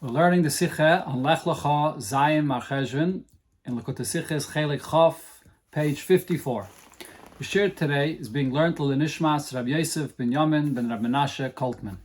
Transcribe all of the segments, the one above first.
We're learning the Sikha on Lech-Lecha, Zayin, Marcheshvan, in Chelek Chaf, page 54. The shir today is being learned to Nishmas Rabbi Yosef ben Yamin ben Rabbi Menashe Koltman.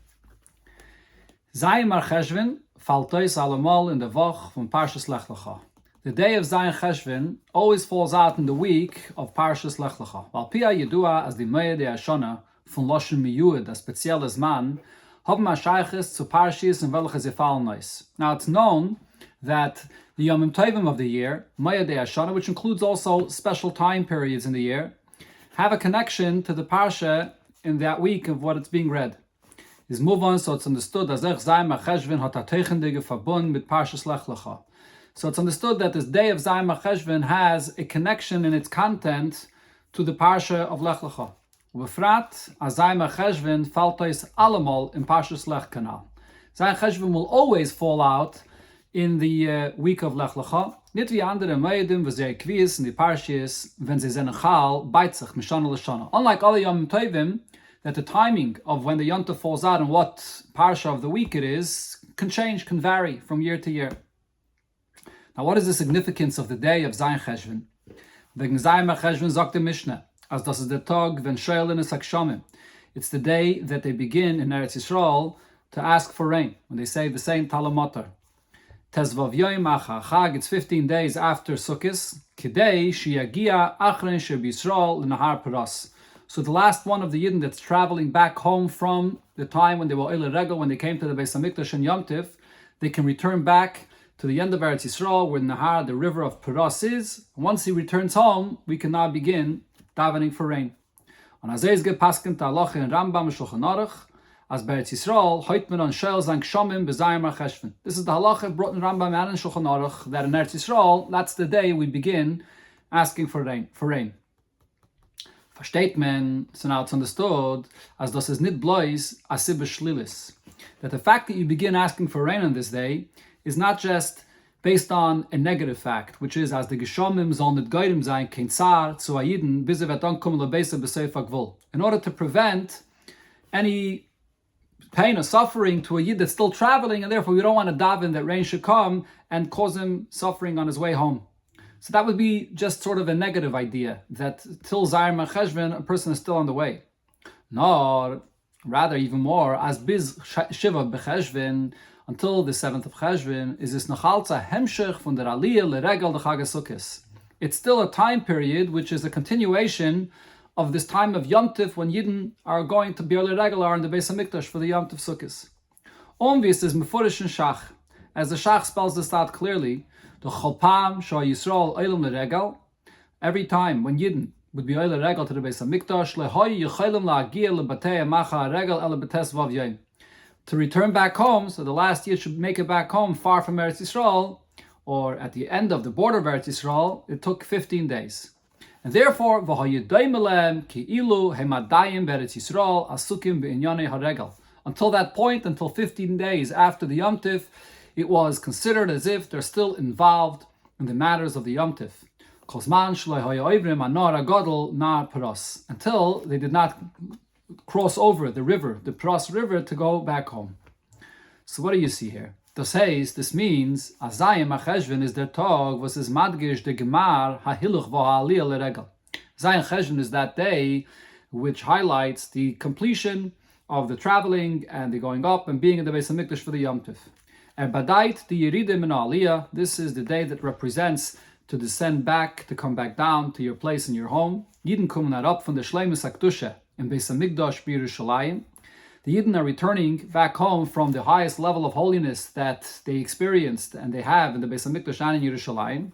Zayin Marcheshvan faltois alamal in the Vach from Parshas Lech-Lecha. The day of Zayin Cheshvan always falls out in the week of Parshas Lech-Lecha. While Pia Yedua as the Moed Yashana von Loshen Miyud, a spezielles man, haben Mashayches zu Parshas and welche fallen nice. Now it's known that the Yomim Tovim of the year, Moed Yashana, which includes also special time periods in the year, have a connection to the Parsha in that week of what it's being read. Is move on, so it's understood as Zayin Marcheshvan hat a teichendige verbund mit Parshas Lech-Lecha. So it's understood that this day of Zayin Marcheshvan has a connection in its content to the Parsha of Lech-Lecha. Befrat, as Zayin Marcheshvan faltois allemal in Parshas Lech Kanal. Zayin Cheshvan will always fall out in the week of Lech-Lecha. Nicht wie andere Moedim, wo sie kvies in die Parshas, wenn sie sind chal, beitzach, mishana l'shana. Unlike other Yom Tovim, that the timing of when the Yom Tov falls out and what Parsha of the week it is, can change, can vary from year to year. Now, what is the significance of the day of Zayin Cheshvan? Wegen Zayin Marcheshvan sagt the Mishnah, as das ist der Tag, wenn Sheilin is Akshamim. It's the day that they begin in Eretz Yisrael to ask for rain, when they say the same Talamatar. Tezvav Yoim Acha Chag, it's 15 days after Sukkot, Kidei Shiyagia Achren Sheb Yisrael L'Nahar Paras. So the last one of the Yidden that's traveling back home from the time when they were Oile Regel, when they came to the Beis HaMikdash and Yom Tiv, they can return back to the end of Eretz Yisrael, where Nahar, the river of Paras, is. And once he returns home, we can now begin davening for rain. On Azezge Paskin Ta'aloch in Rambam Shulchan Aruch, as Beretz Yisrael, hoyt men on Sheil Zank Shomim B'Zayin Marcheshvan. This is the halacha brought in Rambam and in Shulchan Aruch, that in Eretz Yisrael, that's the day we begin asking for rain. Versteht men, so now it's understood, as das is nit blois asib shlilis, that the fact that you begin asking for rain on this day is not just based on a negative fact, which is as the Geshomim soll nit goyim sein, kein Zar zu Ayiden, bis wird dann kommen lebeise b'seif hagvul. In order to prevent any pain or suffering to a Yid that's still traveling, and therefore we don't want to daven that rain should come and cause him suffering on his way home. So that would be just sort of a negative idea, that till Zayin Marcheshvan, a person is still on the way. No, rather even more, as biz Shiva b'Cheshvan, until the 7th of Cheshvan, is this Nachalza Hemshech von der Aliyah L'Regel de Chag HaSukkos. It's still a time period which is a continuation of this time of Yom Tiv, when Yidden are going to be L'Regel in the Beis HaMikdash for the Yom Tiv Sukkos. Onvis is Mefurish and Shach, as the Shach spells this out clearly, the Cholpam Shah Yisrael Olam L'Regel, every time when Yidden would be Olam L'Regel to the Beis HaMikdash, Lehoy Yecholim La'agiyah L'Batei Macha Regel Ele B'Tes Vav Yom. To return back home, so the last year should make it back home far from Eretz Yisrael, or at the end of the border of Eretz Yisrael, it took 15 days. And therefore, until that point, until 15 days after the Yom Tiv, it was considered as if they're still involved in the matters of the Yom Tiv. Until they did not cross over the river, the Paras River, to go back home. So what do you see here? This means Zayin Marcheshvan is der Tag was is madgish de gemar hahiluch v'ha'aliyah l'regel. Zayin Cheshvan is that day which highlights the completion of the traveling and the going up and being in the Beis HaMikdash for the Yom Tiv. Badait the Yeridim min Aliyah. This is the day that represents to descend back, to come back down to your place in your home. Yidden kommen up from the Shleimus HaKdusha in Beis HaMikdash b'Yerushalayim. The Yidden are returning back home from the highest level of holiness that they experienced and they have in the Beis HaMikdash and in Yerushalayim.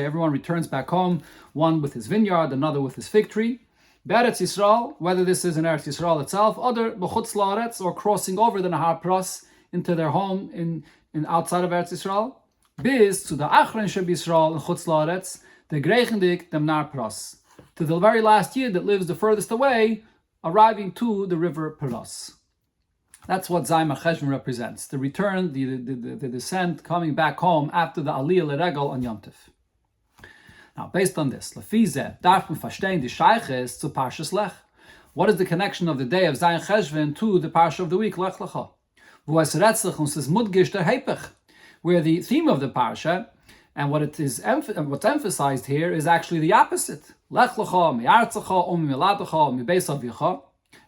Everyone returns back home, one with his vineyard, another with his fig tree. Be'eretz Yisrael, whether this is in Eretz Yisrael itself, other b'chutz la'aretz, or crossing over the Nahar Paras into their home in outside of Eretz Yisrael. Bis to the Achron Sheb Yisrael and chutz la'aretz, the Grechendik dem Nahar Paras, to the very last year that lives the furthest away, arriving to the river Paras. That's what Zayin Marcheshvan represents, the return, the descent, coming back home after the Aliyah L'Regel on Yom Tiv. Now, based on this, Lefizeh, darf man verstehen die Sheiches zu Parshas Lech. What is the connection of the day of Zayin Cheshvan to the parsha of the week, Lech-Lecha? Where the theme of the parsha and what's emphasized here is actually the opposite. Lech-Lecha, mi'artzecha, mi'ladecha, mi'beis avicha,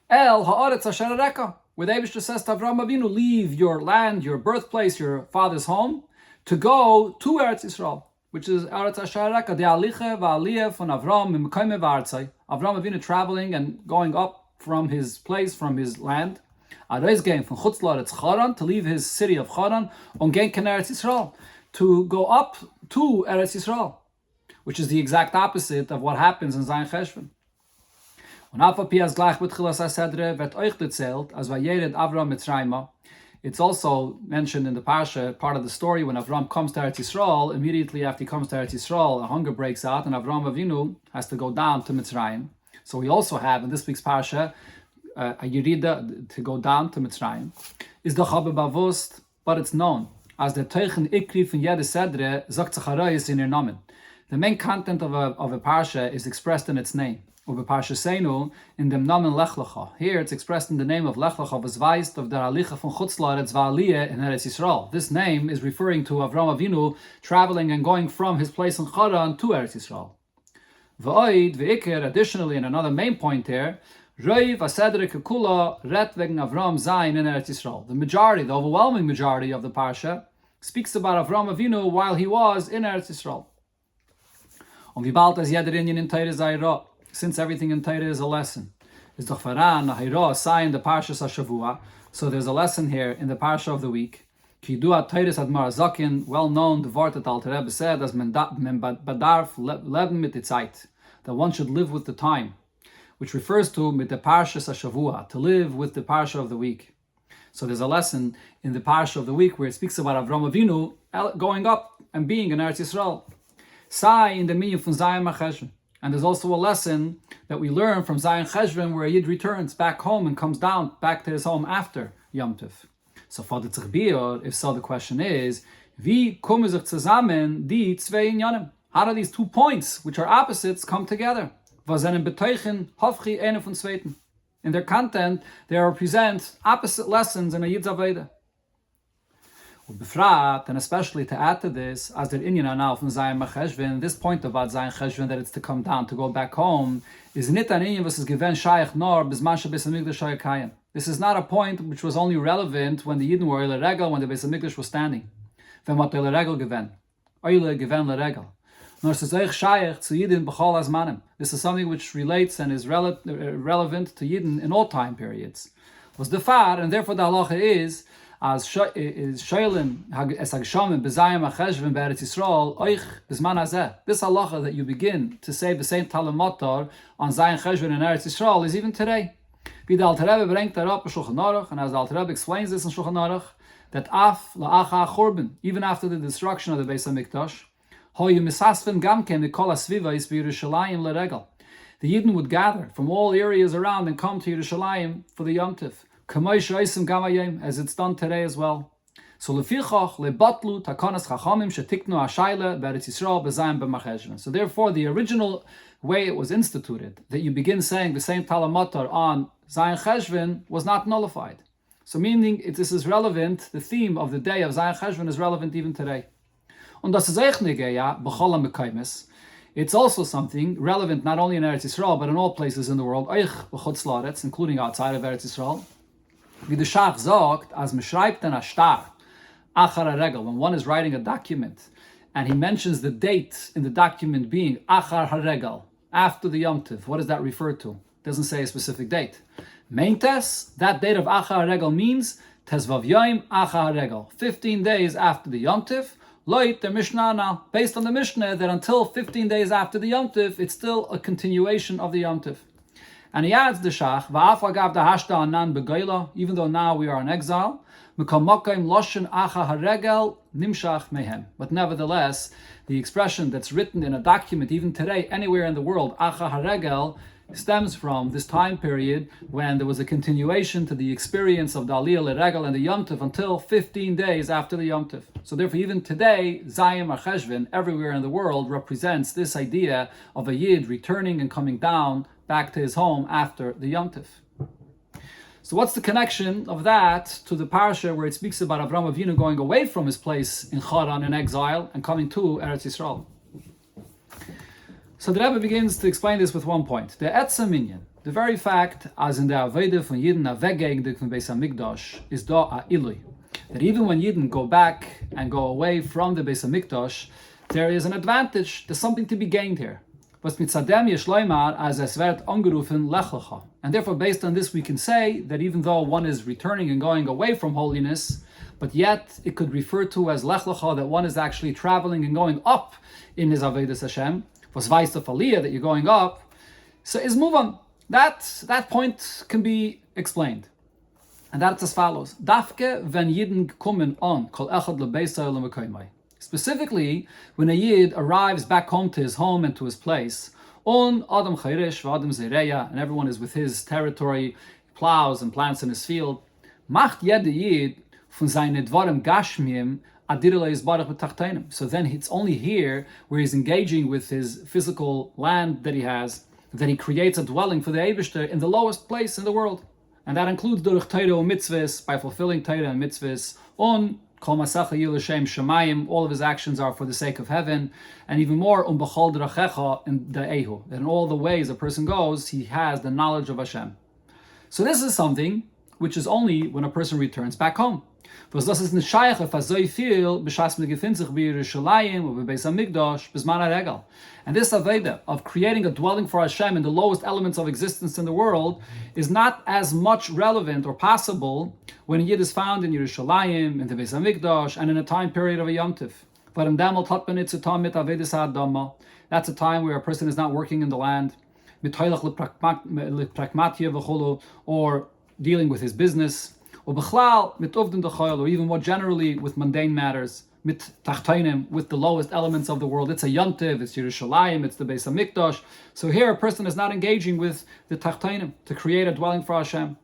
el ha'aretz asher areka. Where the Eibishter says to Avraham Avinu, leave your land, your birthplace, your father's home, to go to Eretz Yisrael, which is Eretz Asher Areka, the Aliche va'aliyah von Avram mimkoime v'artzai. Avraham Avinu traveling and going up from his place, from his land. Areis going from Chutz La'aretz Charan, to leave his city of Charan, on Gen Ken Eretz Yisrael, to go up to Eretz Yisrael, which is the exact opposite of what happens in Zayin Cheshvan. It's also mentioned in the parsha, part of the story, when Avram comes to Eretz Yisrael. Immediately after he comes to Eretz Yisrael, a hunger breaks out, and Avram Avinu has to go down to Mitzrayim. So we also have in this week's parsha a Yerida to go down to Mitzrayim. Is the Chabe Bavust, but it's known as the Teichen Ikri von Yede Sedre Zok Zacharayis in your Namen. The main content of a parsha is expressed in its name. Over Parsha Seinu in dem Namen Lech-Lecha. Here it's expressed in the name of Lech-Lecha, was weist of der Alicha von Chutz La'aretz va'aliyah in Eretz Yisrael. This name is referring to Avraham Avinu traveling and going from his place in Charan to Eretz Yisrael. V'oid v'ikir, additionally, and another main point here, Roiv Asedre Kekula ret wegen Avram Zayin in Eretz Yisrael. The majority, the overwhelming majority of the Parsha speaks about Avraham Avinu while he was in Eretz Yisrael. Und wie bald as jeder Inyan in Teire Zayra. Since everything in Torah is a lesson, is doch Faran, Nahira, Zayin, the Parshas HaShavua. So there's a lesson here in the Parsha of the week. Ki dua Teiris Admar Zakin, well known, the word that Alter Rebbe said, as men badarf leben mit die Zeit, that one should live with the time, which refers to mit the Parshas HaShavua, to live with the Parsha of the week. So there's a lesson in the Parsha of the week where it speaks about Avraham Avinu going up and being in Eretz Yisrael. Sai in the meaning from Zayin Marcheshvan. And there's also a lesson that we learn from Zayin Cheshvan where a Yid returns back home and comes down back to his home after Yom Tov. So for the Tzich, if so, the question is, wie kommen sich zusammen die zwei Inyanim? How do these 2 points, which are opposites, come together? Was seinen Beteuchen hofchi eine von zweiten. In their content, they represent opposite lessons in a Yid's Aveda. And especially to add to this, as der Inyan now from Zayin Marcheshvan, this point about Zayin Cheshvan that it's to come down, to go back home, is nit an Inyan was given Shaykh nor bisman shebeis hamikdash hayakayim. This is not a point which was only relevant when the Yidden were Eile Regel, when the Beis Hamikdash was standing. When what Eile Regel given, Eile given Le Regel. Nor es ist euch Shaykh zu Yidden b'chol azmanim. This is something which relates and is relevant to Yidden in all time periods. Was the far, and therefore the halacha is as Shoylin es hagshamim b'Zayin Marcheshvan be'Eretz Yisrael oich b'zman hazeh. This halacha that you begin to say the same Talmud Motor on Zayin Cheshvan in Eretz Yisrael is even today. Wie the Alter Rebbe brings that up in Shulchan Aruch, and as the Alter Rebbe explains this in Shulchan Aruch, that af la'acha churban, even after the destruction of the Beis Hamikdash, hoyu misasfen gamken mikol hasviva is b'Yerushalayim leregel. The Yidden would gather from all areas around and come to Yerushalayim for the Yom Tov. As it's done today as well. So therefore the original way it was instituted, that you begin saying the same Talamatar on Zayin Cheshvan, was not nullified. So meaning this is relevant, the theme of the day of Zayin Cheshvan is relevant even today. It's also something relevant not only in Eretz Yisrael but in all places in the world, including outside of Eretz Yisrael. Wie der Schach sagt, als man schreibt an a star, achar haregel, when one is writing a document, and he mentions the date in the document being achar haregel, after the Yom Tov, what does that refer to? It doesn't say a specific date. Meintes, that date of achar haregel means tezvav yoim achar haregel, 15 days after the Yom Tov. Loit the Mishnah now, based on the Mishnah, that until 15 days after the Yom Tov, it's still a continuation of the Yom Tov. And he adds the Shach, even though now we are in exile, but nevertheless, the expression that's written in a document, even today, anywhere in the world, acha haregel, stems from this time period when there was a continuation to the experience of the Aliyah L'Regel and the Yom Tov until 15 days after the Yom Tov. So therefore, even today, Zayin Marcheshvan, everywhere in the world, represents this idea of a Yid returning and coming down back to his home after the Yom Tov. So what's the connection of that to the parasha where it speaks about Avraham Avinu going away from his place in Haran in exile and coming to Eretz Yisrael? So the Rebbe begins to explain this with one point. The Etzem Minyan, the very fact, as in the Aveda von Yidden Avegegdik von Beis HaMikdash, is da a Ilui. That even when Yidden go back and go away from the Beis HaMikdash, there is an advantage, there's something to be gained here. Was mitzadem yeshloimar as es wird angerufen Lech-Lecha. And therefore, based on this, we can say that even though one is returning and going away from holiness, but yet it could refer to as Lech-Lecha, that one is actually traveling and going up in his Avedis Hashem. Was weiß of Aliyah, that you're going up. So is move on. That point can be explained. And that's as follows. Dafke wenn Yidden kommen on kol echad lebeisa lemekoymai. Specifically, when a Yid arrives back home to his home and to his place, on Adam Chayrish, Adam Zereya, and everyone is with his territory, plows and plants in his field, macht jede Yid von seine dvarim gashmim. So then it's only here where he's engaging with his physical land that he has, that he creates a dwelling for the Eibishter in the lowest place in the world. And that includes Duruch Torah and mitzvahs, by fulfilling Torah and mitzvahs, on Kol Masacha Yilashem Shemayim, all of his actions are for the sake of heaven, and even more, B'chol Drachecha in the Ehu. In all the ways a person goes, he has the knowledge of Hashem. So this is something which is only when a person returns back home. And this Aveda of creating a dwelling for Hashem in the lowest elements of existence in the world is not as much relevant or possible when a Yid is found in Yerushalayim, in the Beis HaMikdash, and in a time period of a Yom Tov. That's a time where a person is not working in the land, or dealing with his business, or even more generally with mundane matters, with the lowest elements of the world. It's a Yom Tov, it's Yerushalayim, it's the Beis HaMikdash. So here a person is not engaging with the Tachtainim to create a dwelling for Hashem.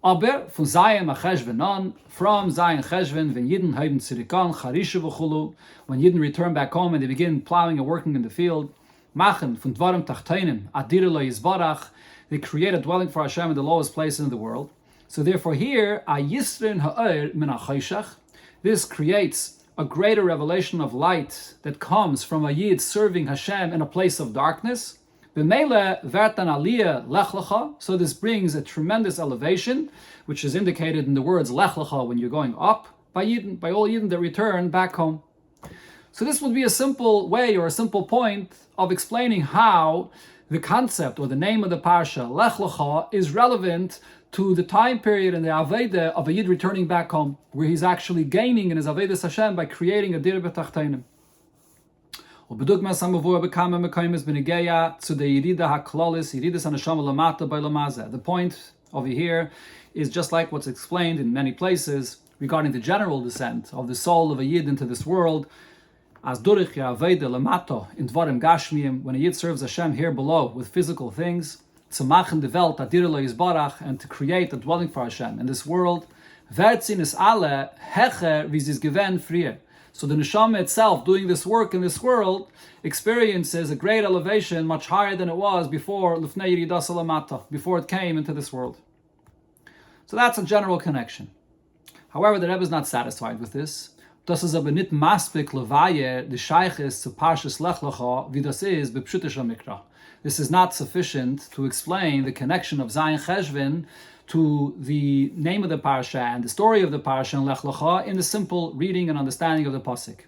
Aber von Zayin Marcheshvan on, from Zayin Cheshvan, when Yidden haben zurückan, Charisha v'chulu, when Yidden return back home and they begin plowing and working in the field, machen von dvarim Tachtainim, adira lo yizbarach, they create a dwelling for Hashem in the lowest place in the world. So therefore here, this creates a greater revelation of light that comes from a Yid serving Hashem in a place of darkness. So this brings a tremendous elevation, which is indicated in the words Lech-Lecha, when you're going up, by all Yidden that return back home. So this would be a simple way or a simple point of explaining how the concept or the name of the parsha, Lech-Lecha, is relevant to the time period in the Aveda of a Yid returning back home, where he's actually gaining in his Avedas Hashem by creating a Dir B'Tachtainim. The point over here is just like what's explained in many places regarding the general descent of the soul of a Yid into this world. As Durich Aveda Lamato in Dvarim Gashmiyim, when a Yid serves Hashem here below with physical things, to machen the Welt adir lo yizbarach, and to create a dwelling for Hashem in this world. Vertzin is alle hecher wie sie es gewen frier. So the neshama itself, doing this work in this world, experiences a great elevation, much higher than it was before lifnei yiridas alamata, before it came into this world. So that's a general connection. However, the Rebbe is not satisfied with this. Das ist aber nicht maßbek levaye the shayches zu parshas Lech-Lecha wie das ist bepshutisha mikra. This is not sufficient to explain the connection of Zayin Cheshvan to the name of the parsha and the story of the parsha in Lech-Lecha in the simple reading and understanding of the pasuk.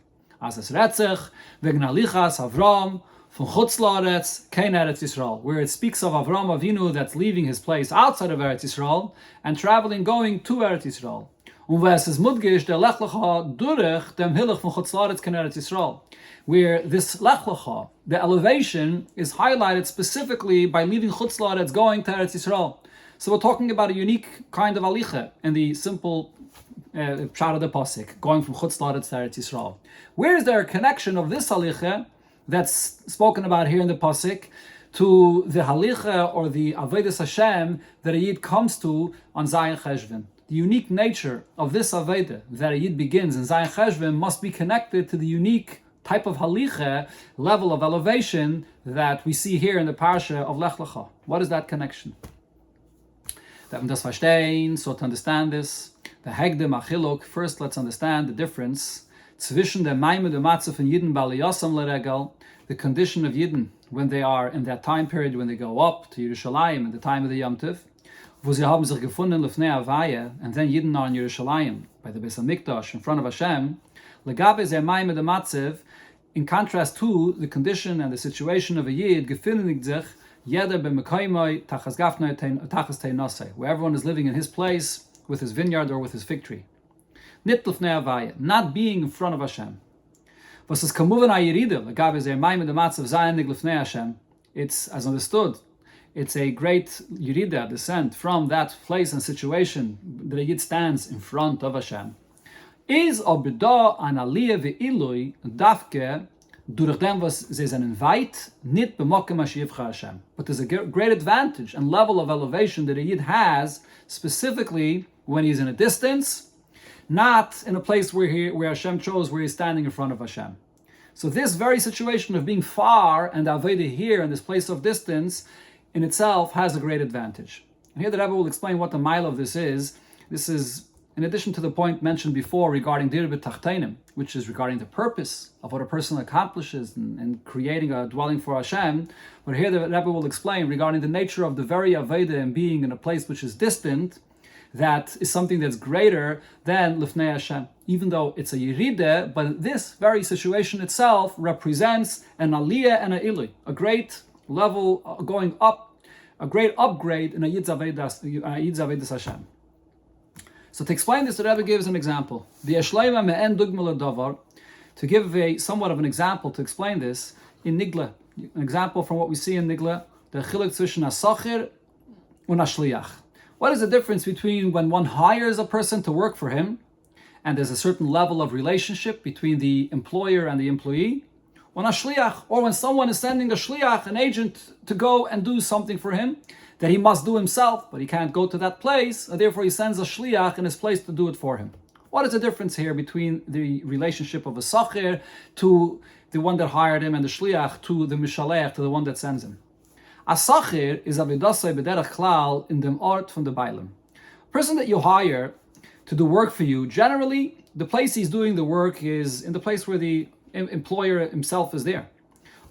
As es retzich wegen alichas Avram von Chutz La'aretz kein Eretz Yisrael, where it speaks of Avram Avinu that's leaving his place outside of Eretz Yisrael and traveling, going to Eretz Yisrael. Und was es mudgish der Lech-Lecha durch dem Hilch von Chutz La'aretz kein Eretz Yisrael, where this Lech-Lecha, the elevation, is highlighted specifically by leaving Chutz La'aretz, going to Eretz Yisrael. So we're talking about a unique kind of alicha in the simple pshat of the pasuk, going from Chutz La'aretz to Eretz Yisrael. Where is there a connection of this alicha that's spoken about here in the pasuk to the halicha or the avodas Hashem that a yid comes to on Zayin Cheshvan. The unique nature of this avodah that a yid begins in Zayin Cheshvan must be connected to the unique type of halicha, level of elevation that we see here in the parsha of Lech-Lecha. What is that connection? That we das verstehen, so to understand this, the Hegdem Achiluk, first let's understand the difference zwischen der Maime de Matze von Yidden Baliyasam Leregel, the condition of Yidden when they are in that time period when they go up to Yerushalayim in the time of the Yom Tov, wo sie haben sich gefunden lefnei Havaya, and then Yidden are in Yerushalayim by the Beis HaMikdash in front of Hashem, legabe ze Maime de Matzev, in contrast to the condition and the situation of a Yid, gefindigt sich jeder b'mekaymai tachas gafnei tachas teinasei, where everyone is living in his place with his vineyard or with his fig tree. Nit lefnei Havaya, not being in front of Hashem. Was is kamuven ayiride, legabe ze Maime de Matzev zayin lefnei Hashem. It's, as understood, it's a great yirida, descent from that place and situation that a Yid stands in front of Hashem. Is obida an aliyah ve'ilui dafke durch dem was ze zijn weit nit b'mokem hashivcha Hashem. But there's a great advantage and level of elevation that a Yid has specifically when he's in a distance, not in a place where Hashem chose, where he's standing in front of Hashem. So this very situation of being far and avodah here in this place of distance in itself has a great advantage. And here the Rabbi will explain what the mile of this is. This is in addition to the point mentioned before regarding dir b'tachteinim, which is regarding the purpose of what a person accomplishes in creating a dwelling for Hashem. But here the Rabbi will explain regarding the nature of the very avodah and being in a place which is distant, that is something that's greater than lifnei Hashem. Even though it's a yiride, but this very situation itself represents an aliyah and a ilui, a great level going up, a great upgrade in a Yid's Avedis Hashem. So to explain this, the Rebbe gives an example. The Eshleima me'en dugma ledavar, to give somewhat of an example to explain this, in Nigla, an example from what we see in Nigla, the chilek zwischen asachir and ashliach. What is the difference between when one hires a person to work for him, and there's a certain level of relationship between the employer and the employee, when a shliach, or when someone is sending a shliach, an agent, to go and do something for him that he must do himself, but he can't go to that place, and therefore he sends a shliach in his place to do it for him. What is the difference here between the relationship of a sachir to the one that hired him and the shliach to the mishalech, to the one that sends him? A sachir is avedasei b'derech klal in dem ort from the bailim. A person that you hire to do work for you, generally the place he's doing the work is in the place where the employer himself is there.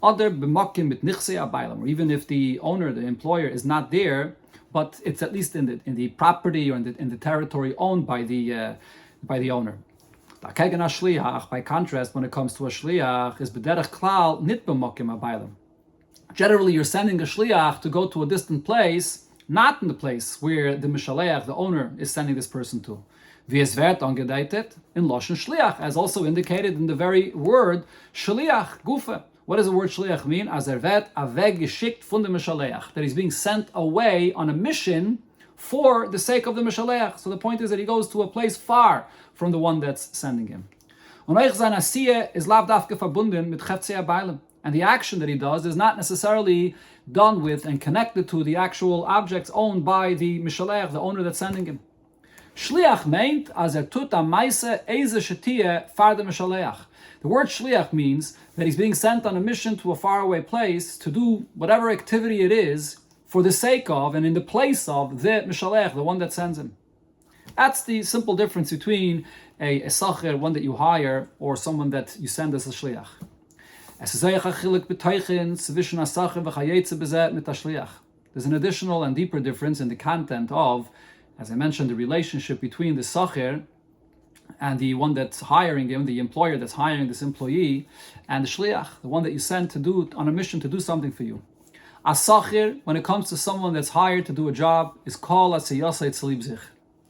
Other b'makim mit nichsei abailam, or even if the owner, the employer, is not there, but it's at least in the property or in the territory owned by the owner. By contrast, when it comes to a shliach, is b'derech klal nit b'makim abailam. Generally, you're sending a shliach to go to a distant place, not in the place where the mishaleach, the owner, is sending this person to. Wie es wird angedeutet in Lashon shliach, as also indicated in the very word shliach gufe. What does the word shliach mean? As wird aveg geschickt von dem mishaleach, that he's being sent away on a mission for the sake of the mishaleach. So the point is that he goes to a place far from the one that's sending him. Und euch sein Asiyah is lav dafke verbunden mit chefzei abailim. And the action that he does is not necessarily done with and connected to the actual objects owned by the mishalech, the owner that's sending him. Shliach meint as tut am meise eze shetie far de mishalech. The word shliach means that he's being sent on a mission to a faraway place to do whatever activity it is for the sake of and in the place of the mishalech, the one that sends him. That's the simple difference between a sacher, one that you hire, or someone that you send as a shliach. There's an additional and deeper difference in the content of, as I mentioned, the relationship between the sacher and the one that's hiring him, the employer that's hiring this employee, and the shliach, the one that you send to do on a mission to do something for you. A sacher, when it comes to someone that's hired to do a job, is called as tzlibzich.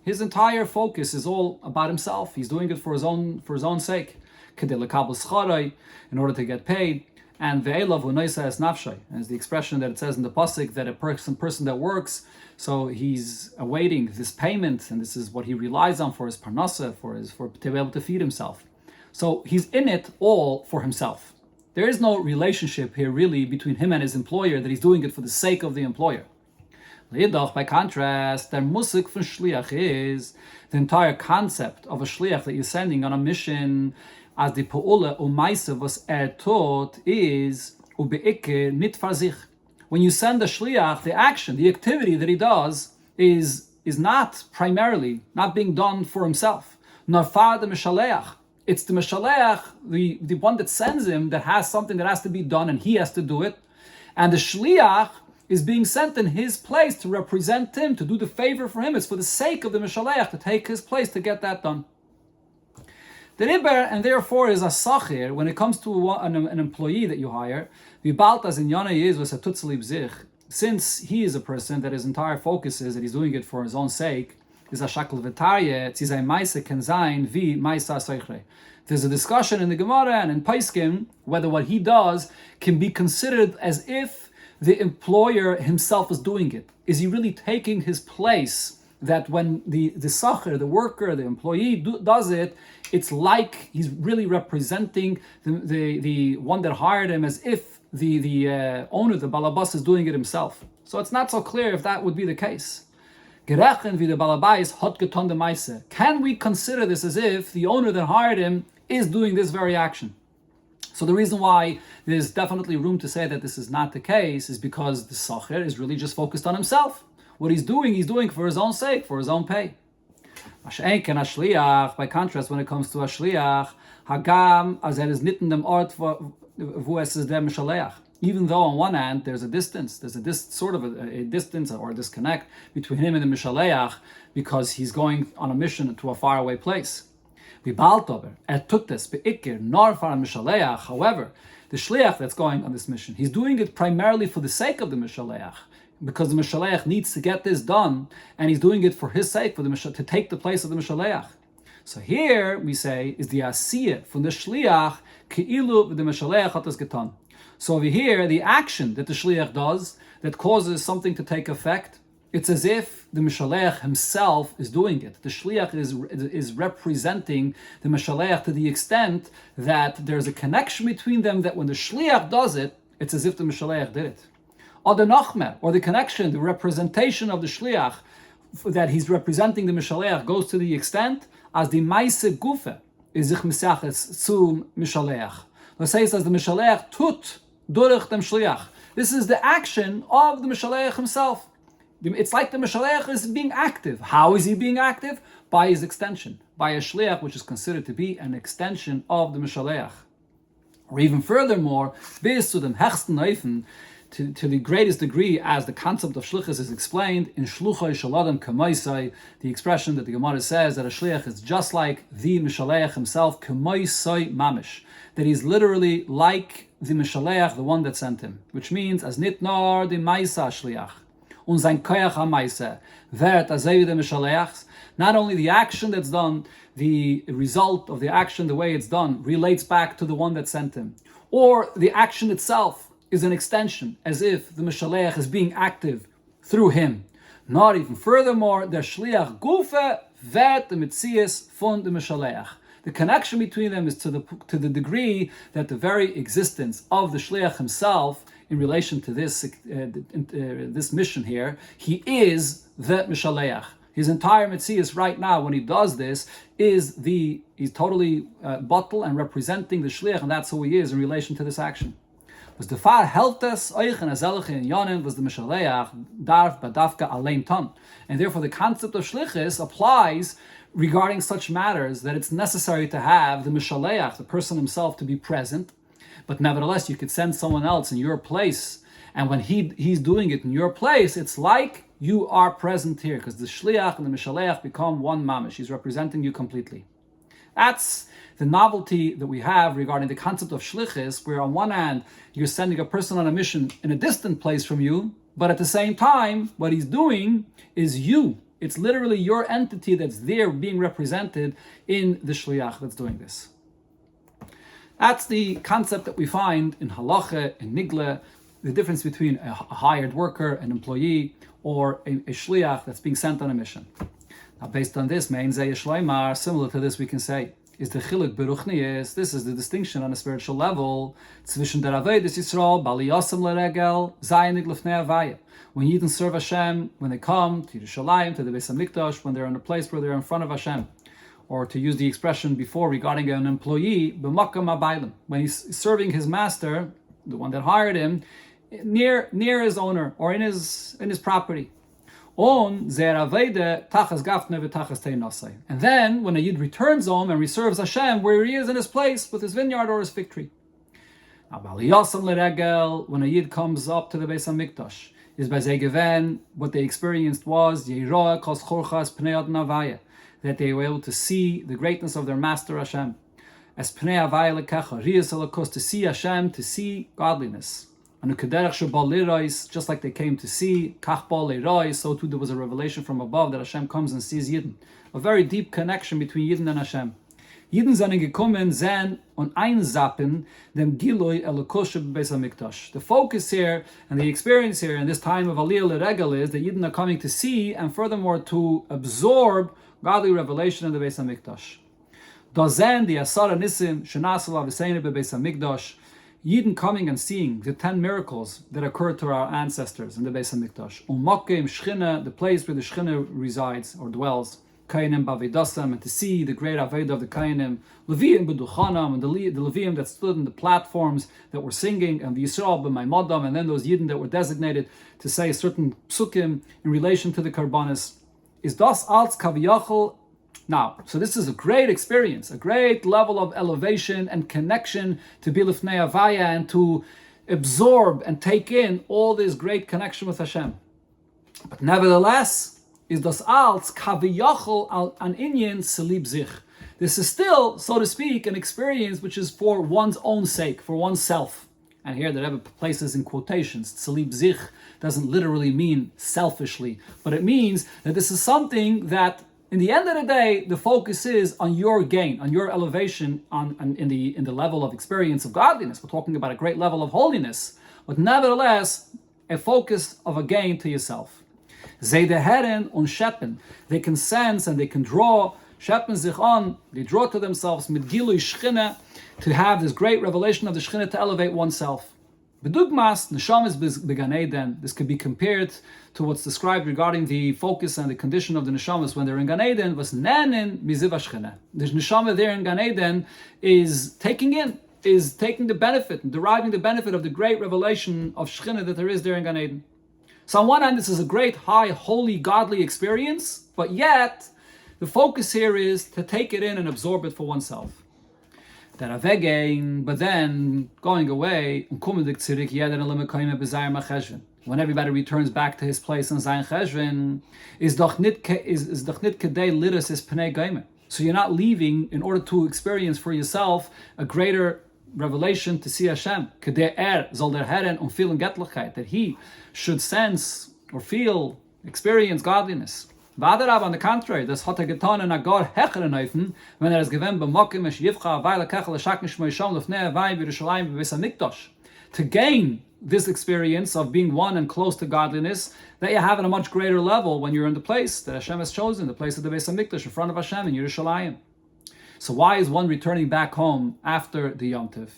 His entire focus is all about himself. He's doing it for his own sake. In order to get paid, and ve'elav unoisa es nafshay, as the expression that it says in the pasuk, that a person that works, so he's awaiting this payment, and this is what he relies on for his parnasa, for to be able to feed himself. So he's in it all for himself. There is no relationship here really between him and his employer, that he's doing it for the sake of the employer. By contrast, der Musik von Shliach is the entire concept of a Shliach that you're sending on a mission, as the Po'ula Umaisa was taught is Ube'ike nit for sich. When you send a Shliach, the action, the activity that he does is not primarily, not being done for himself, nor for the Mishaleach. It's the Mishaleach, the one that sends him, that has something that has to be done and he has to do it. And the Shliach is being sent in his place to represent him, to do the favor for him. It's for the sake of the Mishaleach to take his place to get that done. The Riber, and therefore, is a sachir when it comes to an employee that you hire. Since he is a person that his entire focus is that he's doing it for his own sake, is a shakal v'tarye, tzizay maise ken zayin vi maisa soichre. There's a discussion in the Gemara and in Paiskim whether what he does can be considered as if the employer himself is doing it. Is he really taking his place, that when the sacher, the worker, the employee does it, it's like he's really representing the one that hired him, as if the owner, the balabas, is doing it himself. So it's not so clear if that would be the case. Can we consider this as if the owner that hired him is doing this very action? So the reason why there's definitely room to say that this is not the case is because the sacher is really just focused on himself. What he's doing for his own sake, for his own pay. By contrast, when it comes to a shliach, hagam as is nitten dem ort wo es is dem shaleach. Even though on one hand there's a distance, sort of a distance or a disconnect between him and the mishaleach, because he's going on a mission to a faraway place. However, the shliach that's going on this mission, he's doing it primarily for the sake of the mishaleach, because the mishaleach needs to get this done, and he's doing it for his sake, to take the place of the mishaleach. So here we say is the asiyah from the shliach keilu the mishaleach hatas getan. So over here, the action that the shliach does that causes something to take effect, it's as if the mishaleach himself is doing it. The shliach is representing the mishaleach to the extent that there's a connection between them, that when the shliach does it, it's as if the mishaleach did it. Or the nachmer, or the connection, the representation of the shliach, that he's representing the mishaleach, goes to the extent as the maise gufe is sich misaches zum mishaleach. Let's say it says the mishaleach tut durch dem shliach. This is the action of the mishaleach himself. It's like the mishaleach is being active. How is he being active? By his extension, by a shliach, which is considered to be an extension of the mishaleach. Or even furthermore, bis zu dem hechsten Neufen, to the greatest degree, as the concept of shlichus is explained in shluchai shaladam kamaisai, the expression that the Gemara says that a shliach is just like the mishaleach himself, kamaisai mamish, that he's literally like the mishaleach, the one that sent him, which means as nit nor the maisa shliach und sein koyach hamaisa vert azay the mishaleachs. Not only the action that's done, the result of the action, the way it's done, relates back to the one that sent him, or the action itself is an extension, as if the mishaleach is being active through him. Not even furthermore, der shliach gufe vet the mitzias von the mishaleach. The connection between them is to the degree that the very existence of the shliach himself, in relation to this this mission here, he is the mishaleach. His entire mitzias right now, when he does this, he's totally bottle and representing the shliach, and that's who he is in relation to this action. Was the far helped us euch in azelche in Yonim was the mishaleach darf badafka alein ton, and therefore the concept of shlichus applies regarding such matters, that it's necessary to have the mishaleach, the person himself, to be present, but nevertheless you could send someone else in your place, and when he's doing it in your place, it's like you are present here, because the shliach and the mishaleach become one mamish. He's representing you completely. That's the novelty that we have regarding the concept of shlichus, where on one hand, you're sending a person on a mission in a distant place from you, but at the same time, what he's doing is you. It's literally your entity that's there being represented in the shliach that's doing this. That's the concept that we find in halacha, in nigle, the difference between a hired worker, an employee, or a shliach that's being sent on a mission. Now, based on this, similar to this, we can say is the Chelek beruchnius. This is the distinction on a spiritual level zwischen der Avodas Yisrael, Baliyasam Leregel, Zayin Lech-Lecha Havaya. When Yidden serve Hashem, when they come to Yerushalayim, to the Beis HaMikdash, when they're in a place where they're in front of Hashem, or to use the expression before regarding an employee, b'makam habaylim, when he's serving his master, the one that hired him, near his owner or in his property. And then when a Yid returns home and serves Hashem where he is in his place with his vineyard or his fig tree. Now, when a Yid comes up to the Beis HaMikdash, is by Zegeven, what they experienced was that they were able to see the greatness of their master Hashem. As Pnei Havaya Lekacha, to see Hashem, to see godliness. Just like they came to see, so too there was a revelation from above that Hashem comes and sees Yidden. A very deep connection between Yidden and Hashem. Yidden sind gekommen, sind und einzappen dem Gilui Elokoshe Beis HaMikdash. The focus here and the experience here in this time of Aliyah L'Regel is that Yidden are coming to see and furthermore to absorb godly revelation in the Beis HaMikdash. Dazen the Asara Nisim Shenasel Aviseinu Beis HaMikdash. Yidden coming and seeing the 10 miracles that occurred to our ancestors in the Beis HaMikdash. Umakim Shchina, the place where the Shchina resides or dwells. Kainim Bavedasam, and to see the great Aveda of the Kainim. Leviim B'duchanam, and the Leviim that stood in the platforms that were singing, and the Yisrael B'maimadam, and then those Yidden that were designated to say certain psukim in relation to the Karbanis. Is das als Kaviyachal? Now, so this is a great experience, a great level of elevation and connection to be Lifnei Havaya and to absorb and take in all this great connection with Hashem. But nevertheless, is das als kaviyachol an inyan selib zich. This is still, so to speak, an experience which is for one's own sake, for oneself. And here the Rebbe places in quotations. Selib zich doesn't literally mean selfishly, but it means that this is something that in the end of the day, the focus is on your gain, on your elevation, in the level of experience of godliness. We're talking about a great level of holiness, but nevertheless, a focus of a gain to yourself. Zeideheren und shepen, they can sense and they can draw, shepen sich on, they draw to themselves mit gilui shchina, to have this great revelation of the shchina to elevate oneself. Bedugmas, neshamas began Eden. This could be compared to what's described regarding the focus and the condition of the neshamas when they're in Gan Eden. Was nanin miziv shchina. The neshama there in Gan Eden is taking the benefit, and deriving the benefit of the great revelation of shchina that there is there in Gan Eden. So on one hand, this is a great, high, holy, godly experience, but yet the focus here is to take it in and absorb it for oneself. But then going away, when everybody returns back to his place in Zayin Cheshvan, is doch nit kedei liris is pnei geimer. So you're not leaving in order to experience for yourself a greater revelation to see Hashem. Kedei soll der Herren fühlen Göttlichkeit, that he should sense or feel, experience godliness. Vaderab, on the contrary, das hat getan in agar hecheren Eufen, wenn es gewinnt b'mokim es yivcha vayla kechel shakin shmoy shom lefnei havayim v'Yerushalayim v'Beis HaMikdash. To gain this experience of being one and close to godliness, that you have at a much greater level when you're in the place that Hashem has chosen, the place of the Beis HaMikdash, in front of Hashem in Yerushalayim. So why is one returning back home after the Yom Tov?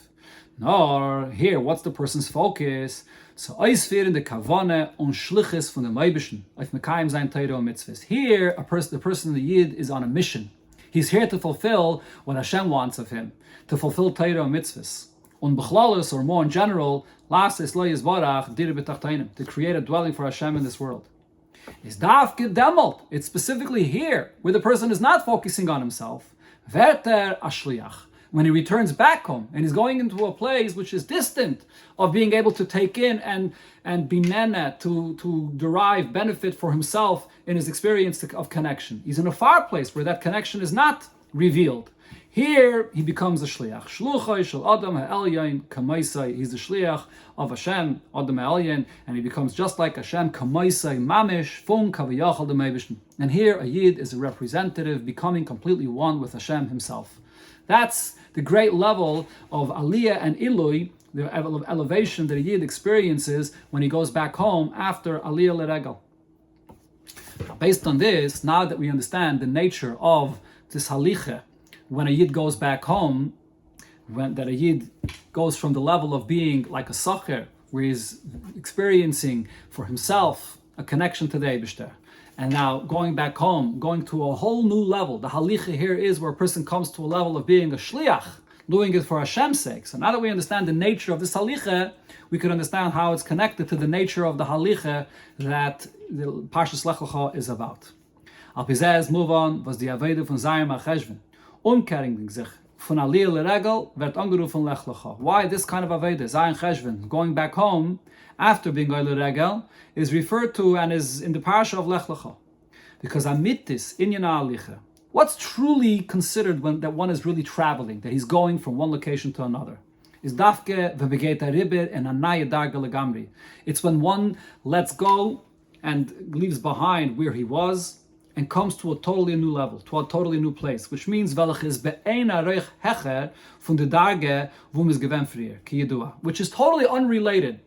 Nor here, what's the person's focus? So eisfehren de kavane und schliches von dem Meibischen auf mekayim sein Torah und mitzvahs. Here, the person, the Yid, is on a mission. He's here to fulfill what Hashem wants of him, to fulfill Torah and mitzvahs. Und bechlalos, or more in general, las es lo yizbarach dir b'tachtainim, to create a dwelling for Hashem in this world. Is daf gedemelt. It's specifically here, where the person is not focusing on himself. Verter ashliach. When he returns back home and he's going into a place which is distant of being able to take in and be nana, to derive benefit for himself in his experience of connection. He's in a far place where that connection is not revealed. Here he becomes a shliach. Shluchai shel Adam ha'elyon kamaisai. He's the shliach of Hashem, Adam ha'elyon, and he becomes just like Hashem, kamaisai mamish fun kaviyachal d'meibishn. And here a Yid is a representative, becoming completely one with Hashem himself. That's the great level of aliyah and ilui, the level of elevation that a Yid experiences when he goes back home after aliyah l'regel. Based on this, now that we understand the nature of this halicha, when a Yid goes back home, that a Yid goes from the level of being like a Sacher, where he's experiencing for himself a connection to the Eibishter, and now going back home, going to a whole new level. The halicha here is where a person comes to a level of being a shliach, doing it for Hashem's sake. So now that we understand the nature of this halicha, we can understand how it's connected to the nature of the halicha that the Parshas Lech-Lecha is about. Alpizez, move on, was die Aveide von Zayin Marcheshvan. Umkering sich von Aliyah L'Regel wird angerufen Lech-Lecha. Why this kind of Aveide, Zayin Cheshvan, going back home after being Aliyah L'Regel, is referred to and is in the Parsha of Lech-Lecha. Because amitis, inyan ha'alicha, what's truly considered when that one is really traveling, that he's going from one location to another? Is dafke v'begeita ribir and anaya darga legamri. It's when one lets go and leaves behind where he was and comes to a totally new level, to a totally new place, which means velach is be'ein areich hecher from the darge vum is gewen frier ki yidua, which is totally unrelated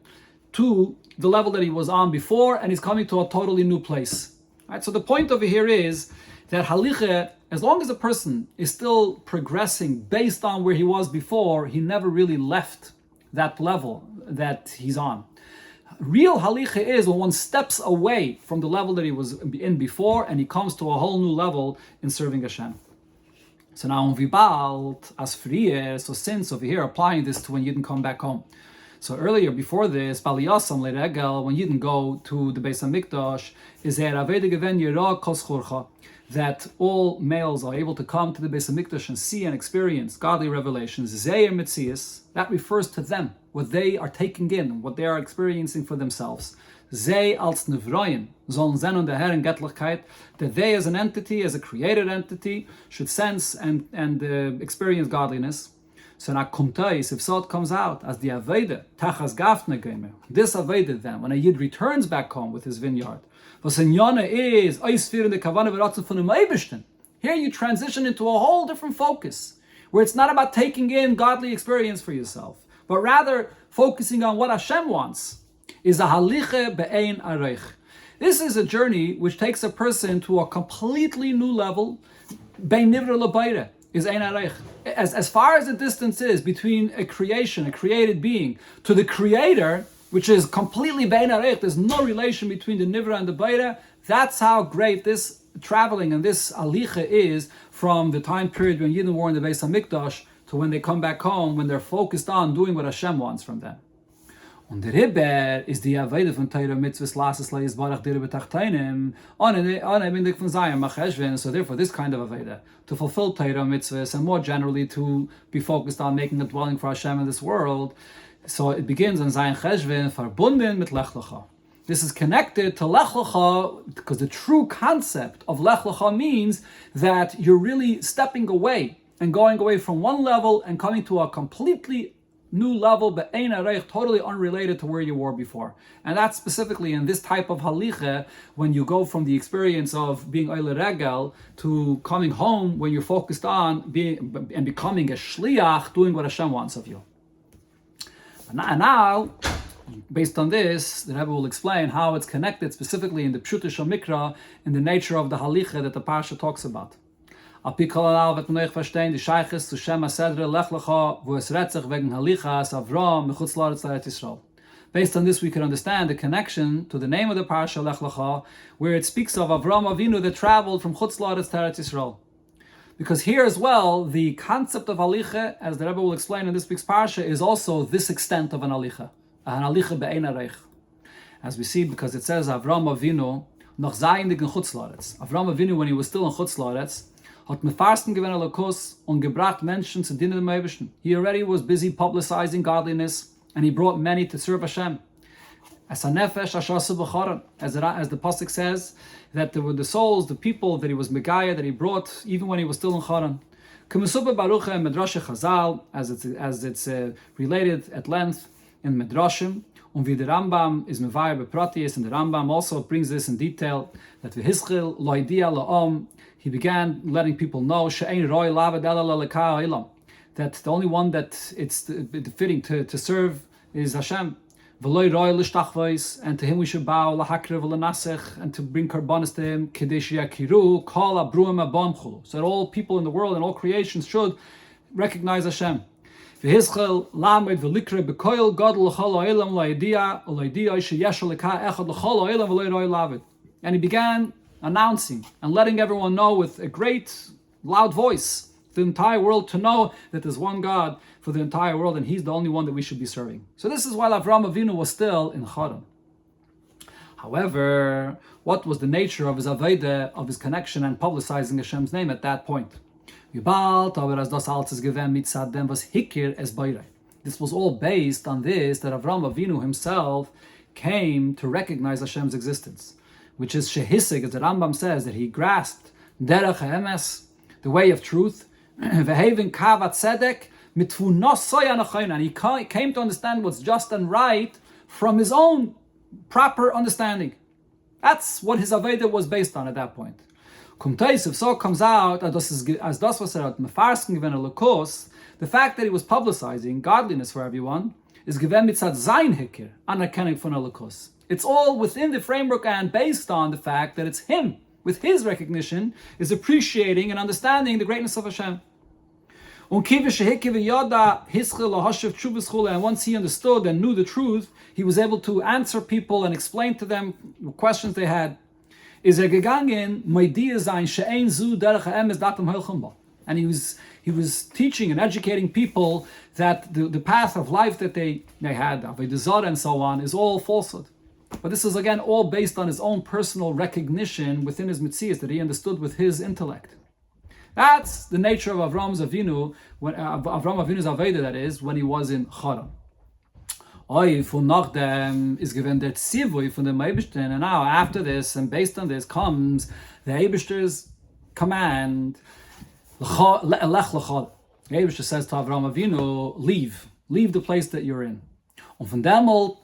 to the level that he was on before, and he's coming to a totally new place. Right? So the point over here is that halicha, as long as a person is still progressing based on where he was before, he never really left that level that he's on. Real halicha is when one steps away from the level that he was in before and he comes to a whole new level in serving Hashem. So now, so since over here, applying this to when you didn't come back home. So earlier, before this, when you didn't go to the Beis HaMikdash, is that all males are able to come to the Beis HaMikdash and see and experience godly revelations. That refers to them, what they are taking in, what they are experiencing for themselves. That they as an entity, as a created entity, should sense and experience godliness. So now kumtais, if so it comes out as the Aveide, tachas gafne geimer. This Aveide then, when a Yid returns back home with his vineyard, was in Yona is oisfir the kavana v'ratzon von dem Eibishten. Here you transition into a whole different focus, where it's not about taking in godly experience for yourself, but rather focusing on what Hashem wants. Is a haliche be'ein areich. This is a journey which takes a person to a completely new level, bein nivra l'bayre. Is ein areich. As far as the distance is between a creation, a created being, to the creator, which is completely bein areich, there's no relation between the nivra and the bayra. That's how great this traveling and this alicha is from the time period when Yidden were in the Beis HaMikdash to when they come back home, when they're focused on doing what Hashem wants from them. Und der Hibber ist die Aveide von Teira Mitzvahs Lasses Leis Barach Dere Betachteinem on Ebindik von Zayin Marcheshvan. So therefore this kind of Aveide, to fulfill Teira Mitzvahs and more generally to be focused on making a dwelling for Hashem in this world. So it begins on Zayin Cheshvan, verbunden mit Lech-Lecha. This is connected to Lech-Lecha because the true concept of Lech-Lecha means that you're really stepping away and going away from one level and coming to a completely new level, but ein areich, totally unrelated to where you were before. And that's specifically in this type of halicha, when you go from the experience of being oile regel to coming home, when you're focused on being and becoming a shliach, doing what Hashem wants of you. And now, based on this, the Rabbi will explain how it's connected specifically in the Pshuta Shel Mikra, in the nature of the halicha that the Parsha talks about. Based on this, we can understand the connection to the name of the Parsha Lech-Lecha, where it speaks of Avram Avinu that traveled from Chutz La'aretz to Eretz Yisrael. Because here as well, the concept of halicha, as the Rebbe will explain in this week's Parsha, is also this extent of an halicha be'ein areich. As we see, because it says Avram Avinu noch Zayin in Chutz La'aretz. Avram Avinu, when he was still in Chutz La'aretz, hat mit Fasten gewinnen Lakos und gebracht Menschen zu dienen dem Eibishten. He already was busy publicizing godliness, and he brought many to serve Hashem. As the pasuk says, that there were the souls, the people that he was Megaya, that he brought even when he was still in Charan. As it's related at length in Midrashim, and the Rambam is Mevayer Bepratius, and the Rambam also brings this in detail, that V'hischil lo idia la'om, he began letting people know that the only one that it's fitting to serve is Hashem. V'loi roi l'shtachvos, and to him we should bow, lahakriv l'nasech, and to bring karbanis to him, kedesh yakiru, kol abruim abamchulu. So that all people in the world and all creations should recognize Hashem. V'hizchel lamed v'likre b'koil gadol l'chol ha'olam l'idea, l'idea sheyesh l'ka echad l'chol ha'olam v'loi roi lavid. And he began announcing and letting everyone know with a great, loud voice, the entire world to know that there's one God for the entire world, and He's the only one that we should be serving. So this is while Avraham Avinu was still in Haran. However, what was the nature of his Aveda, of his connection and publicizing Hashem's name at that point? This was all based on this, that Avraham Avinu himself came to recognize Hashem's existence, which is shehisig, as the Rambam says, that he grasped derech ha'emes, the way of truth, ve'hevin kavat tzedek, and he came to understand what's just and right from his own proper understanding. That's what his Aveda was based on at that point. So comes out, as das was said, the fact that he was publicizing godliness for everyone is given mitzad Zayin hikir, anerkennung von Elokus. It's all within the framework and based on the fact that it's him, with his recognition, is appreciating and understanding the greatness of Hashem. And once he understood and knew the truth, he was able to answer people and explain to them questions they had. And he was teaching and educating people that the path of life that they had, Avodah Zarah and so on, is all falsehood. But this is again all based on his own personal recognition within his mitzias that he understood with his intellect. That's the nature of Avraham Avinu, when Avraham Avinu's Aveda, that is, when he was in Haran. Is given that Sivui from the Eibishter, and now after this and based on this comes the Eibishter's command. Lech-Lecha. The Eibishter says to Avraham Avinu, leave the place that you're in. Und von demol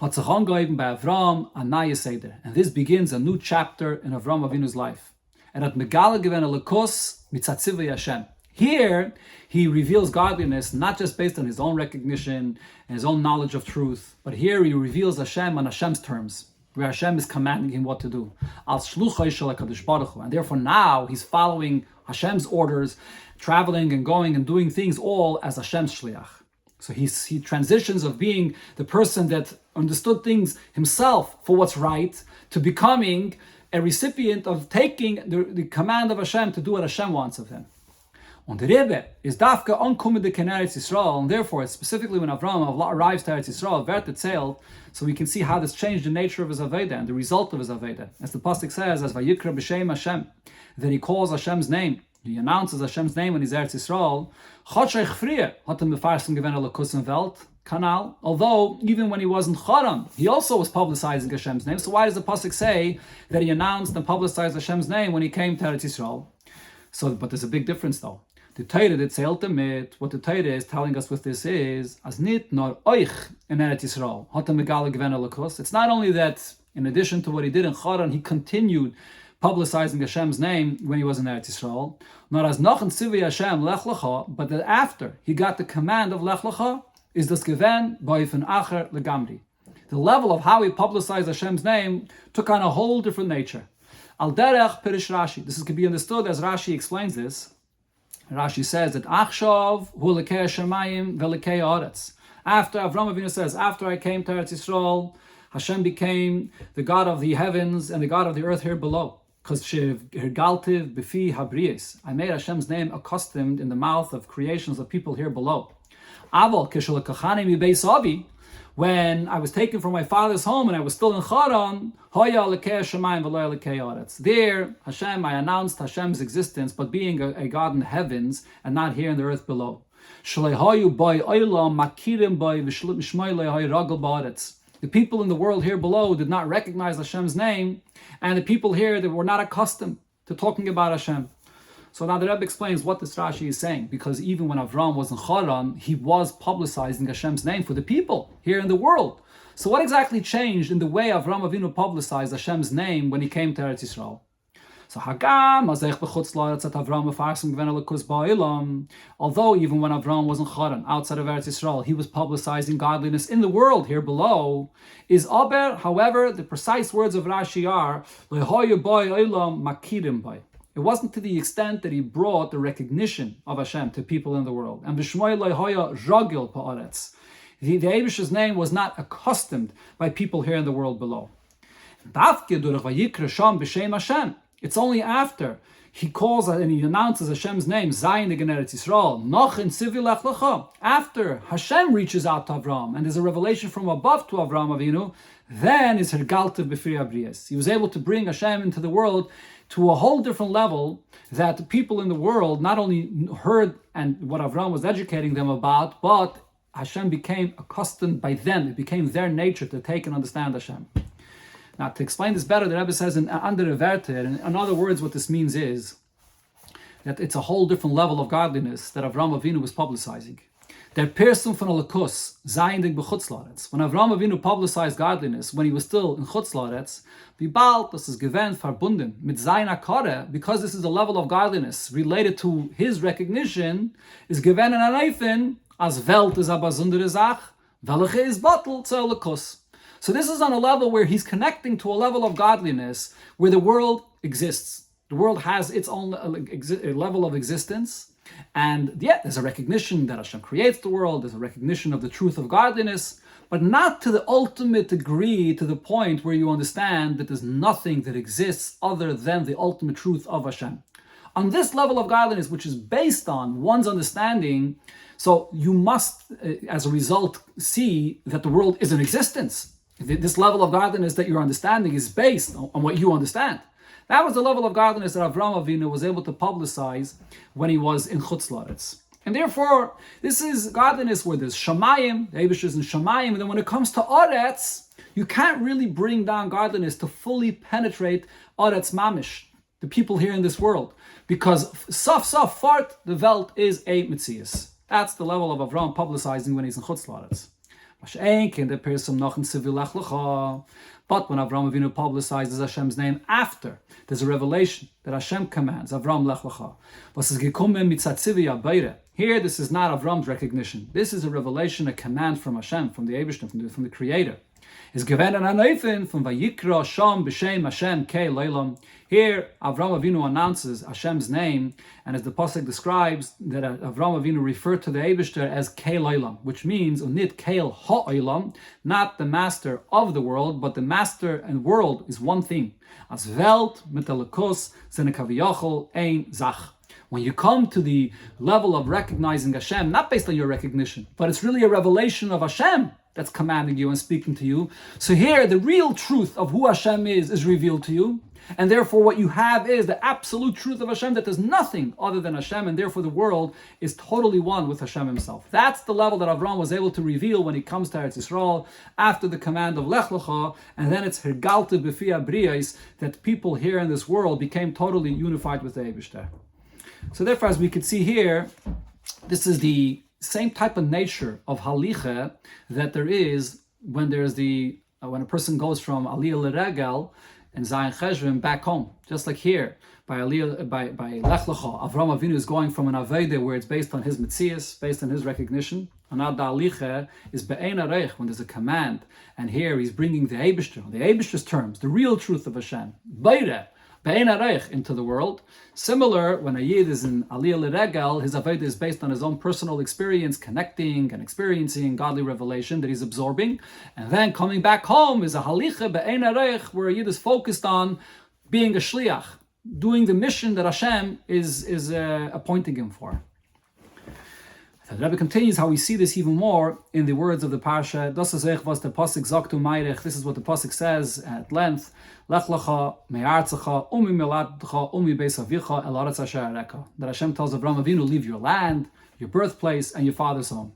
hat sich angeheben bei Avraham a neue Seder, and this begins a new chapter in Avraham Avinu's life. And at Megala given a lekos mitzatzivei Hashem. Here, he reveals godliness not just based on his own recognition and his own knowledge of truth, but here he reveals Hashem on Hashem's terms, where Hashem is commanding him what to do. Al shluchai shel HaKadosh Baruch Hu. And therefore now he's following Hashem's orders, traveling and going and doing things all as Hashem's shliach. So he transitions of being the person that understood things himself for what's right to becoming a recipient of taking the command of Hashem to do what Hashem wants of him. Und Rebbe is dafka onkumen de Eretz Yisrael, and therefore, specifically when Avraham arrives to Eretz Yisrael, Vert Tzel, so we can see how this changed the nature of his Aveda and the result of his Aveda. As the pasuk says, as Vayikra b'Shem Hashem, that he calls Hashem's name, he announces Hashem's name when he's Eretz Yisrael. Chotshech frie hat mefarsen gewen a Lakusen Welt Kanal. Although even when he was in Haran, he also was publicizing Hashem's name. So why does the pasuk say that he announced and publicized Hashem's name when he came to Eretz Yisrael? So, but there's a big difference though. The Torah that zählt damit, what the Torah is telling us with this is, as nit nor euch in Eretz Yisrael hat megala gewen a Lakus. It's not only that in addition to what he did in Haran, he continued publicizing Hashem's name when he was in Eretz Yisrael, not as noch in Sivi Hashem Lech-Lecha, but that after he got the command of Lech-Lecha, is das gewen boifen acher legamri. The level of how he publicized Hashem's name took on a whole different nature. Al derech perish Rashi. This can be understood as Rashi explains this. Rashi says that Achshav hu lekei Hashemayim velekei Haaretz. After Avraham Avinu says, after I came to Eretz Yisrael, Hashem became the God of the heavens and the God of the earth here below. Because Hirgaltiv Bifi Habriyes, I made Hashem's name accustomed in the mouth of creations of people here below. Aval Kishalakachani mi Beis Abi, when I was taken from my father's home and I was still in Haran, Hoya lekei Hashemayim v'lo lekei Haaretz. There, Hashem, I announced Hashem's existence, but being a God in the heavens and not here in the earth below. Shleihayu boy oilam makirim boy v'shmoi lehay ragel ba'aretz. The people in the world here below did not recognize Hashem's name, and the people here that were not accustomed to talking about Hashem. So now the Rebbe explains what this Rashi is saying, because even when Avraham was in Haran, he was publicizing Hashem's name for the people here in the world. So what exactly changed in the way Avraham Avinu publicized Hashem's name when he came to Eretz Yisrael? So Hagam, Azech B'chutz La'aretz at Avram Mefarsim Gven Elokus Ba'ilam. Although even when Avram wasn't Charan, outside of Eretz Yisrael, he was publicizing godliness in the world here below. Is Aber, however, the precise words of Rashi are, Lehoyu Ba'ilam Makirim Bai. It wasn't to the extent that he brought the recognition of Hashem to people in the world. And B'shmoy Lehoya Ragil Pa'aretz. The Eibish's name was not accustomed by people here in the world below. It's only after he calls and he announces Hashem's name, Zayin again Eretz Yisrael, Lech-Lecha. After Hashem reaches out to Avram and there's a revelation from above to Avram Avinu, then is Hergaltev B'fri Abrias. He was able to bring Hashem into the world to a whole different level that the people in the world not only heard and what Avram was educating them about, but Hashem became accustomed by them. It became their nature to take and understand Hashem. Now, to explain this better, the Rebbe says in andere Werte, in other words, what this means is that it's a whole different level of godliness that Avram Avinu was publicizing. Der Person von Alakus, Zayin dig b'chutz la'aretz. When Avram Avinu publicized godliness, when he was still in chutz la'aretz, wie bald das ist gewähnt verbunden mit Zayin akare, because this is a level of godliness related to his recognition, is gewähnt an Areifen, as Welt is a besondere Sach, welche is bottled zu Alakus. So this is on a level where he's connecting to a level of godliness where the world exists. The world has its own level of existence. And yeah, there's a recognition that Hashem creates the world. There's a recognition of the truth of godliness, but not to the ultimate degree, to the point where you understand that there's nothing that exists other than the ultimate truth of Hashem. On this level of godliness, which is based on one's understanding, so you must, as a result, see that the world is in existence. This level of godliness that you're understanding is based on what you understand. That was the level of godliness that Avram Avinu was able to publicize when he was in Chutz La'aretz. And therefore, this is godliness where there's Shamayim, the Eibush is in Shamayim, and then when it comes to Aretz, you can't really bring down godliness to fully penetrate Aretz Mamish, the people here in this world. Because Saf Fart, the Welt is a Metzias. That's the level of Avram publicizing when he's in Chutz La'aretz. But when Avram Avinu publicizes Hashem's name after there's a revelation that Hashem commands, Avram Lech-Lecha. Here, this is not Avram's recognition. This is a revelation, a command from Hashem, from the Eibishter, from the Creator. Is given an anoifin from Vayikra Sham B'Shem Hashem Kei Leilam. Here, Avram Avinu announces Hashem's name, and as the pasuk describes, that Avram Avinu referred to the Eibishter as Kei Leilam, which means unit Keil Ha'olam, not the master of the world, but the master and world is one thing. As Welt mit Elokus zene kaviyachol ein Zach. When you come to the level of recognizing Hashem, not based on your recognition, but it's really a revelation of Hashem that's commanding you and speaking to you. So here, the real truth of who Hashem is revealed to you. And therefore, what you have is the absolute truth of Hashem, that there's nothing other than Hashem, and therefore the world is totally one with Hashem himself. That's the level that Avram was able to reveal when he comes to Eretz Yisrael after the command of Lech-Lecha, and then it's Hergalte B'fi Abrios, that people here in this world became totally unified with the Eibishter. So therefore, as we could see here, this is the same type of nature of halicha that there is when there's when a person goes from Aliyah L'Regel and Zayin Cheshvan back home. Just like here, by Lech-Lecha, Avram Avinu is going from an Aveda where it's based on his Metzias, based on his recognition. And now the Alicha is Be'ein Areich, when there's a command. And here he's bringing the Eibishter, on the Eibishter's terms, the real truth of Hashem. Be'ein Areich into the world. Similar, when a Yid is in Aliyah L'Regel, his Aveda is based on his own personal experience, connecting and experiencing godly revelation that he's absorbing. And then coming back home is a Halicha Be'ein Areich, where a Yid is focused on being a Shliach, doing the mission that Hashem is appointing him for. The Rabbi continues how we see this even more in the words of the Parsha. This is what the Pasuk says at length. Lech-Lecha me'artzecha umi meladcha umi beis avicha el aretz asher areka. That Hashem tells Avraham Avinu, leave your land, your birthplace, and your father's home.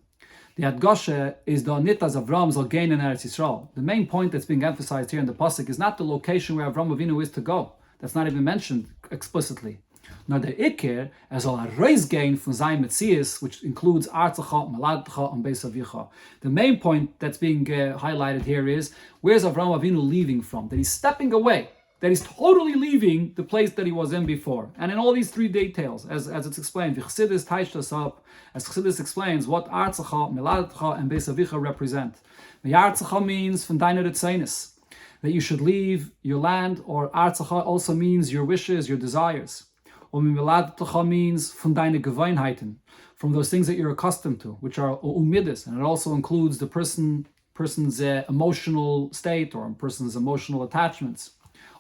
The Adgashe is the Anitas Avram zal gain in Eretz Yisrael. The main point that's being emphasized here in the Pasuk is not the location where Avraham Avinu is to go. That's not even mentioned explicitly. Nor the Iker as a raise gain from Zayin Metzias, which includes Artzecha, Maladcha, and Beis Avicha. The main point that's being highlighted here is, where's Avraham Avinu leaving from? That he's stepping away. that he's totally leaving the place that he was in before. And in all these three details, as it's explained, as Chassidus explains what Artzacha, Miladetcha, and Beis Avicha represent. The Artzacha means von deiner Tzeinis, that you should leave your land, or Artzacha also means your wishes, your desires. Miladetcha means von deine Gewohnheiten, from those things that you're accustomed to, which are umidis, and it also includes the person's emotional state or a person's emotional attachments.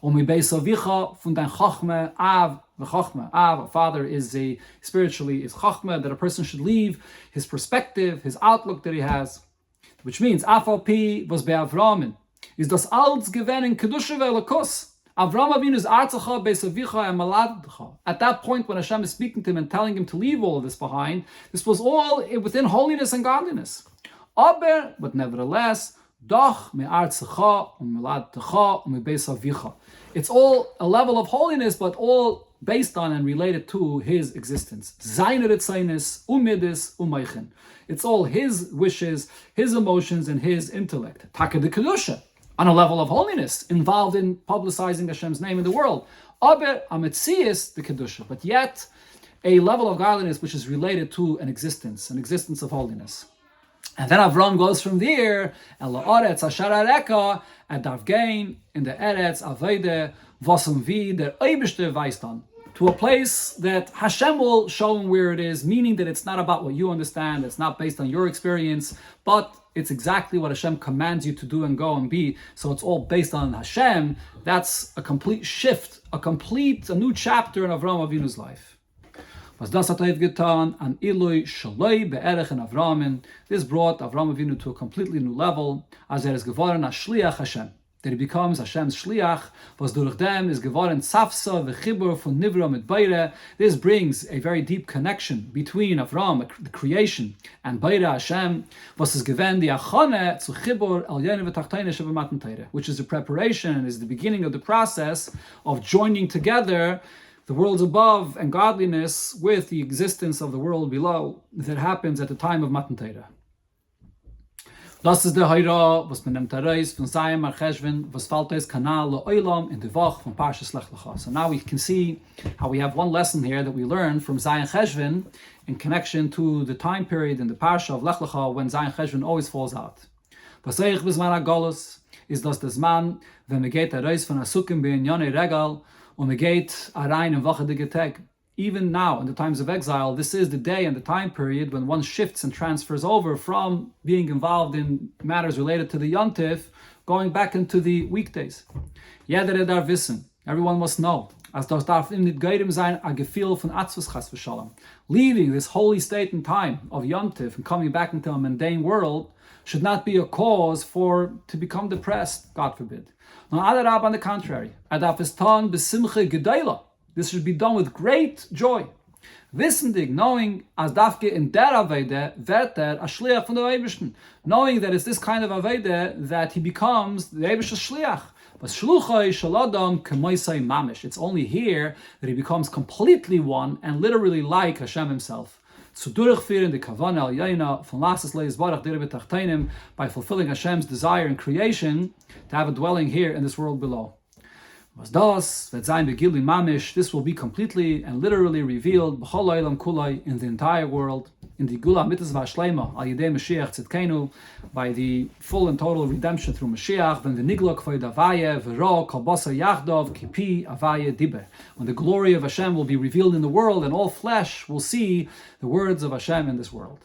Av, a father is spiritually is chachma, that a person should leave his perspective, his outlook that he has, which means Afal Pi was bei Avramin. Is das alts gewen in kedusha ve'elakus. Avram Avinu's Artzacha, Beis Avicha, and Maladcha. At that point, when Hashem is speaking to him and telling him to leave all of this behind, this was all within holiness and godliness. Aber, but nevertheless, Doch me Artzacha, Maladcha, me Beis Avicha. It's all a level of holiness, but all based on and related to his existence. Zayin Tzeinis, umidis, umaychen. It's all his wishes, his emotions, and his intellect. Taka de kedusha. On a level of holiness, involved in publicizing Hashem's name in the world. Aber ametzias the kedusha, but yet a level of godliness which is related to an existence of holiness. And then Avram goes from there, El Oretz Asher Areka, and Davgain in the Eretz Avede Vosum Vi der Eibishter Weistan, to a place that Hashem will show him where it is, meaning that it's not about what you understand, it's not based on your experience, but it's exactly what Hashem commands you to do and go and be. So it's all based on Hashem. That's a complete shift, a new chapter in Avraham Avinu's life. This brought Avraham Avinu to a completely new level, as is geworden as Shliach Hashem, that he becomes Hashem's Shliach, was durch dem is geworden Tzafsa v'chibur von Nivra mit Beire. This brings a very deep connection between Avram, the creation, and Beire Hashem, was is gewend die Achane zu chibur al yene v'tachteine shebematan Teire, which is the preparation and is the beginning of the process of joining together the worlds above and godliness with the existence of the world below that happens at the time of Matan Teire. Das ist der Heira, was man nimmt heraus von Zayin Marcheshvan, was fällt es Kanal Le'olam in the Vach von Parshas Lech-Lecha. So now we can see how we have one lesson here that we learn from Zayin Cheshvan in connection to the time period in the Parsha of Lech-Lecha when Zayin Cheshvan always falls out. Vaseich b'zman HaGolus is das der Zman, wenn man geht heraus von Asukim b'Inyonei Regal und man geht rein in Wache de Tag. Even now, in the times of exile, this is the day and the time period when one shifts and transfers over from being involved in matters related to the Yontif, going back into the weekdays. Jeder darf wissen, everyone must know, as das darf ihm nicht geirem sein, a Gefühl von Atzvus Chas v'Shalom. Leaving this holy state and time of Yontif and coming back into a mundane world should not be a cause to become depressed, God forbid. No, on the contrary, adaf es ton besimche gedeila. This should be done with great joy. Wissendig, knowing as dafke in der Avede, verter a Shliach von der Eibishten. Knowing that it's this kind of Avede that he becomes the Eibish's Shliach. But Shluchai Shaladam Kemoisai Mamish. It's only here that he becomes completely one and literally like Hashem himself. Zu durchführen die Kavana al Yaina von Lasses Leis Barach dir betachteinem, by fulfilling Hashem's desire in creation to have a dwelling here in this world below. Was das, that Zayin Begili Mamish, this will be completely and literally revealed b'chol ha'olam kulai, in the entire world, in the Gula Mitzvah Shleima al Yedei Mashiach Tzidkenu, by the full and total redemption through Mashiach, when the Nigla Kvoid Avaye V'ro Kol Basa Yachdov Kipi Avaye Diber, when the glory of Hashem will be revealed in the world and all flesh will see the words of Hashem in this world.